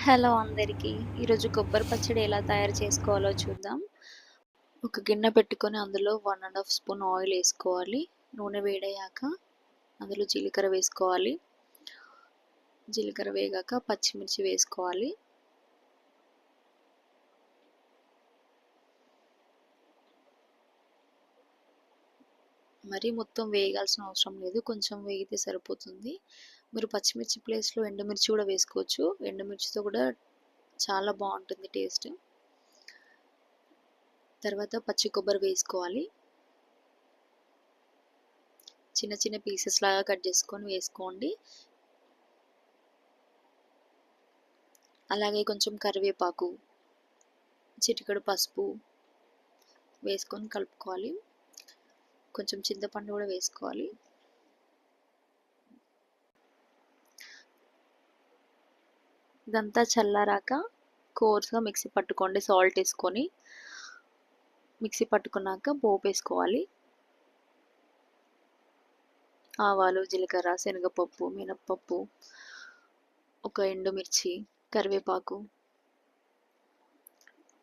Hello అందరికీ. ఈరోజు కొబ్బరి పచ్చడి ఎలా తయారు చేసుకోవాలో చూద్దాం. ఒక గిన్నె పెట్టుకొని అందులో 1 ½ స్పూన్ ఆయిల్ ఏసుకోవాలి. నూనె వేడయ్యాక అందులో జీలకర్ర వేసుకోవాలి. జీలకర్ర వేగాక పచ్చిమిర్చి వేసుకోవాలి. మరీ మొత్తం వేగాల్సిన అవసరం లేదు. కొంచెం వేగితే సరిపోతుంది. మీరు పచ్చిమిర్చి ప్లేస్‌లో ఎండుమిర్చి కూడా వేసుకోవచ్చు. ఎండుమిర్చితో కూడా చాలా బావుంటుంది టేస్ట్. తర్వాత పచ్చి కొబ్బరి వేసుకోవాలి. చిన్న చిన్న పీసెస్ లాగా కట్ చేసుకొని వేసుకోండి. అలాగే కొంచెం కరివేపాకు, చిటికెడు పసుపు వేసుకొని కలుపుకోవాలి. కొంచెం చింతపండు కూడా వేసుకోవాలి. ఇదంతా చల్లారాక కోర్స్‌గా మిక్సీ పట్టుకోండి. సాల్ట్ వేసుకొని మిక్సీ పట్టుకున్నాక పోపు వేసుకోవాలి. ఆవాలు, జీలకర్ర, శనగపప్పు, మినప్పప్పు, ఒక ఎండుమిర్చి, కరివేపాకు,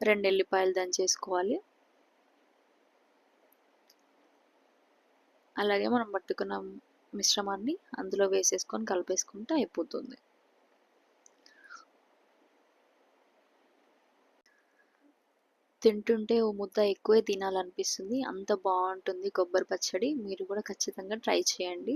2 ఎల్లిపాయలు దంచేసుకోవాలి. అలాగే మనం పట్టుకున్న మిశ్రమాన్ని అందులో వేసేసుకొని కలిపేసుకుంటే అయిపోతుంది. తింటుంటే ఓ ముద్ద ఎక్కువే తినాలనిపిస్తుంది. అంత బావుంటుంది కొబ్బరి పచ్చడి. మీరు కూడా ఖచ్చితంగా ట్రై చేయండి.